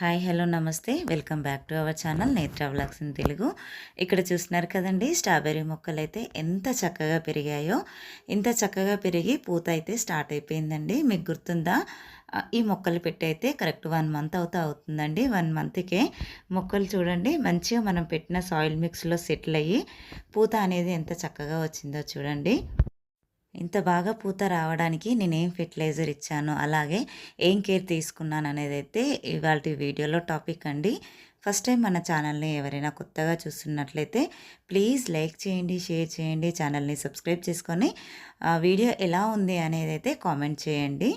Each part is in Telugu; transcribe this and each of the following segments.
హాయ్ హలో నమస్తే welcome back to our channel నేత్ర వ్లాగ్స్ ఇన్ తెలుగు. ఇక్కడ చూస్తున్నారు కదండి, స్ట్రాబెర్రీ మొక్కలు అయితే ఎంత చక్కగా పెరిగాయో. ఇంత చక్కగా పెరిగి పూత అయితే స్టార్ట్ అయిపోయిందండి. మీకు గుర్తుందా? ఈ మొక్కలు పెట్టి అయితే కరెక్ట్ 1 మంత్ అవుతుందండి. 1 మంత్కే మొక్కలు చూడండి మంచిగా మనం పెట్టిన సాయిల్ మిక్స్లో సెటిల్ అయ్యి పూత అనేది ఎంత చక్కగా వచ్చిందో చూడండి. ఇంత బాగా పూత రావడానికి నేనేం ఫెర్టిలైజర్ ఇచ్చాను, అలాగే ఏం కేర్ తీసుకున్నాను అనేది అయితే ఇవాల్టి వీడియోలో టాపిక్ అండి. ఫస్ట్ టైం మన ఛానల్ని ఎవరైనా కొత్తగా చూస్తున్నట్లయితే ప్లీజ్ లైక్ చేయండి, షేర్ చేయండి, ఛానల్ని సబ్స్క్రైబ్ చేసుకొని వీడియో ఎలా ఉంది అనేది అయితే కామెంట్ చేయండి.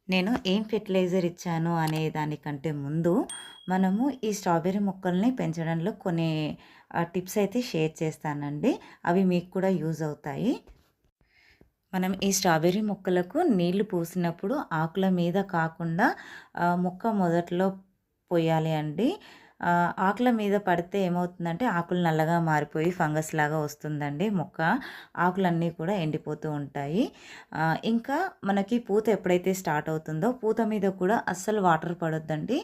నేను ఏం ఫెర్టిలైజర్ ఇచ్చాను అనే దానికంటే ముందు మనము ఈ స్ట్రాబెర్రీ మొక్కల్ని పెంచడంలో కొన్ని టిప్స్ అయితే షేర్ చేస్తానండి. అవి మీకు కూడా యూజ్ అవుతాయి. మనం ఈ స్ట్రాబెర్రీ మొక్కలకు నీళ్లు పోసినప్పుడు ఆకుల మీద కాకుండా మొక్క మొదట్లో పోయాలి అండి. ఆకుల మీద పడితే ఏమవుతుందంటే ఆకులు నల్లగా మారిపోయి ఫంగస్ లాగా వస్తుందండి. మొక్క ఆకులన్నీ కూడా ఎండిపోతూ ఉంటాయి. ఇంకా మనకి పూత ఎప్పుడైతే స్టార్ట్ అవుతుందో పూత మీద కూడా అస్సలు వాటర్ పడొద్దండి.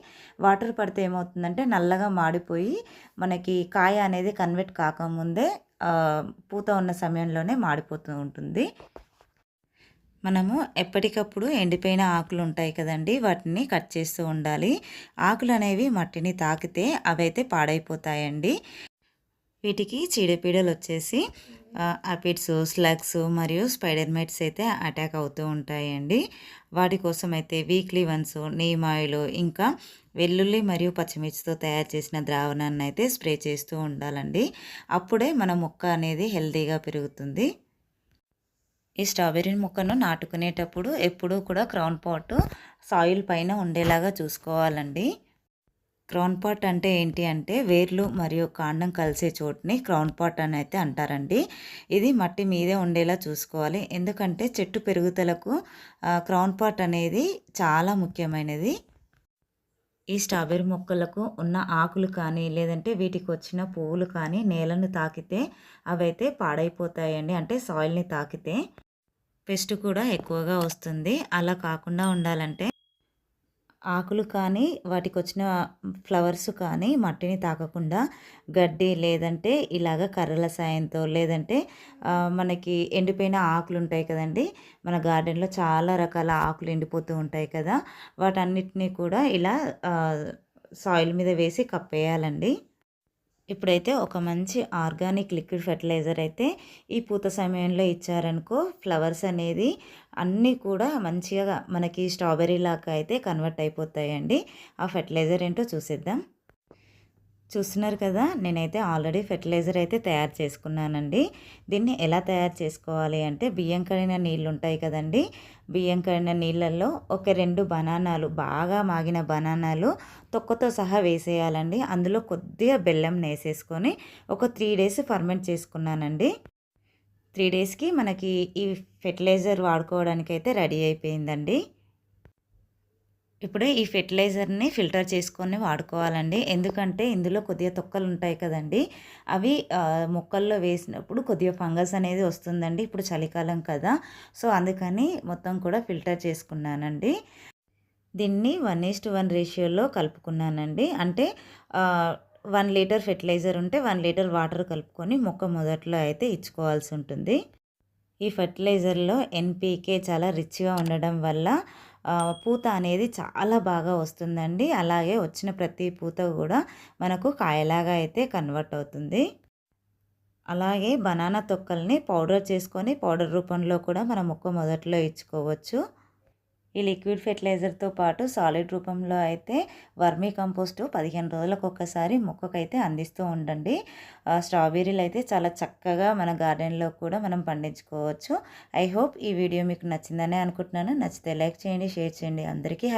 వాటర్ పడితే ఏమవుతుందంటే నల్లగా మాడిపోయి మనకి కాయ అనేది కన్వర్ట్ కాకముందే పూత ఉన్న సమయంలోనే మాడిపోతూ ఉంటుంది. మనము ఎప్పటికప్పుడు ఎండిపోయిన ఆకులు ఉంటాయి కదండి, వాటిని కట్ చేస్తూ ఉండాలి. ఆకులు అనేవి మట్టిని తాకితే అవైతే పాడైపోతాయండి. వీటికి చీడపీడలు వచ్చేసి అపిడ్స్, స్లగ్స్ మరియు స్పైడర్ మైట్స్ అయితే అటాక్ అవుతూ ఉంటాయండి. వాటి కోసం అయితే వీక్లీ వన్స్ నీమ్ ఆయిల్, ఇంకా వెల్లుల్లి మరియు పచ్చిమిర్చితో తయారు చేసిన ద్రావణాన్ని అయితే స్ప్రే చేస్తూ ఉండాలండి. అప్పుడే మన మొక్క అనేది హెల్తీగా పెరుగుతుంది. ఈ స్ట్రాబెర్రీ మొక్కను నాటుకునేటప్పుడు ఎప్పుడూ కూడా క్రౌన్ పాట్ సాయిల్ పైన ఉండేలాగా చూసుకోవాలండి. క్రౌన్ పాట్ అంటే ఏంటి అంటే వేర్లు మరియు కాండం కలిసే చోటుని క్రౌన్ పాట్ అని అయితే అంటారండి. ఇది మట్టి మీదే ఉండేలా చూసుకోవాలి. ఎందుకంటే చెట్టు పెరుగుదలకు క్రౌన్ పాట్ అనేది చాలా ముఖ్యమైనది. ఈ స్ట్రాబెర్రీ మొక్కలకు ఉన్న ఆకులు కానీ లేదంటే వీటికి వచ్చిన పువ్వులు కానీ నేలను తాకితే అవైతే పాడైపోతాయండి. అంటే సాయిల్ని తాకితే పెస్ట్ కూడా ఎక్కువగా వస్తుంది. అలా కాకుండా ఉండాలంటే ఆకులు కానీ వాటికి వచ్చిన ఫ్లవర్స్ కానీ మట్టిని తాకకుండా గడ్డి లేదంటే ఇలాగ కర్రల సాయంతో లేదంటే మనకి ఎండిపోయిన ఆకులు ఉంటాయి కదండి, మన గార్డెన్లో చాలా రకాల ఆకులు ఎండిపోతూ ఉంటాయి కదా, వాటన్నిటినీ కూడా ఇలా సాయిల్ మీద వేసి కప్పేయాలండి. ఇప్పుడైతే ఒక మంచి ఆర్గానిక్ లిక్విడ్ ఫెర్టిలైజర్ అయితే ఈ పూత సమయంలో ఇచ్చారనుకో, ఫ్లవర్స్ అనేది అన్నీ కూడా మంచిగా మనకి స్ట్రాబెర్రీ లాగా అయితే కన్వర్ట్ అయిపోతాయండి. ఆ ఫెర్టిలైజర్ ఏంటో చూసేద్దాం. చూస్తున్నారు కదా, నేనైతే ఆల్రెడీ ఫెర్టిలైజర్ అయితే తయారు చేసుకున్నానండి. దీన్ని ఎలా తయారు చేసుకోవాలి అంటే బియ్యం కడిగిన నీళ్ళు ఉంటాయి కదండి, బియ్యం కడిగిన నీళ్ళల్లో ఒక 2 బనానాలు, బాగా మాగిన బనానాలు తొక్కతో సహా వేసేయాలండి. అందులో కొద్దిగా బెల్లం వేసేసుకొని ఒక 3 డేస్ ఫర్మెంట్ చేసుకున్నానండి. 3 డేస్కి మనకి ఈ ఫెర్టిలైజర్ వాడుకోవడానికి అయితే రెడీ అయిపోయిందండి. ఇప్పుడు ఈ ఫెర్టిలైజర్ని ఫిల్టర్ చేసుకొని వాడుకోవాలండి. ఎందుకంటే ఇందులో కొద్దిగా తొక్కలు ఉంటాయి కదండి, అవి మొక్కల్లో వేసినప్పుడు కొద్దిగా ఫంగస్ అనేది వస్తుందండి. ఇప్పుడు చలికాలం కదా, సో అందుకని మొత్తం కూడా ఫిల్టర్ చేసుకున్నానండి. దీన్ని 1:1 రేషియోలో కలుపుకున్నానండి. అంటే 1 లీటర్ ఫెర్టిలైజర్ ఉంటే 1 లీటర్ వాటర్ కలుపుకొని మొక్క మొదట్లో అయితే ఇచ్చుకోవాల్సి ఉంటుంది. ఈ ఫెర్టిలైజర్లో ఎన్పికే చాలా రిచ్గా ఉండడం వల్ల పూత అనేది చాలా బాగా వస్తుందండి. అలాగే వచ్చిన ప్రతి పూత కూడా మనకు కాయలాగా అయితే కన్వర్ట్ అవుతుంది. అలాగే బనానా తొక్కల్ని పౌడర్ చేసుకొని పౌడర్ రూపంలో కూడా మన మొక్క మొదట్లో ఇచ్చుకోవచ్చు. ఈ లిక్విడ్ ఫెర్టిలైజర్తో పాటు సాలిడ్ రూపంలో అయితే వర్మీ కంపోస్ట్ 15 రోజులకు ఒక్కసారి మొక్కకైతే అందిస్తూ ఉండండి. స్ట్రాబెర్రీలు అయితే చాలా చక్కగా మన గార్డెన్లో కూడా మనం పండించుకోవచ్చు. ఐ హోప్ ఈ వీడియో మీకు నచ్చిందనే అనుకుంటున్నాను. నచ్చితే లైక్ చేయండి, షేర్ చేయండి. అందరికీ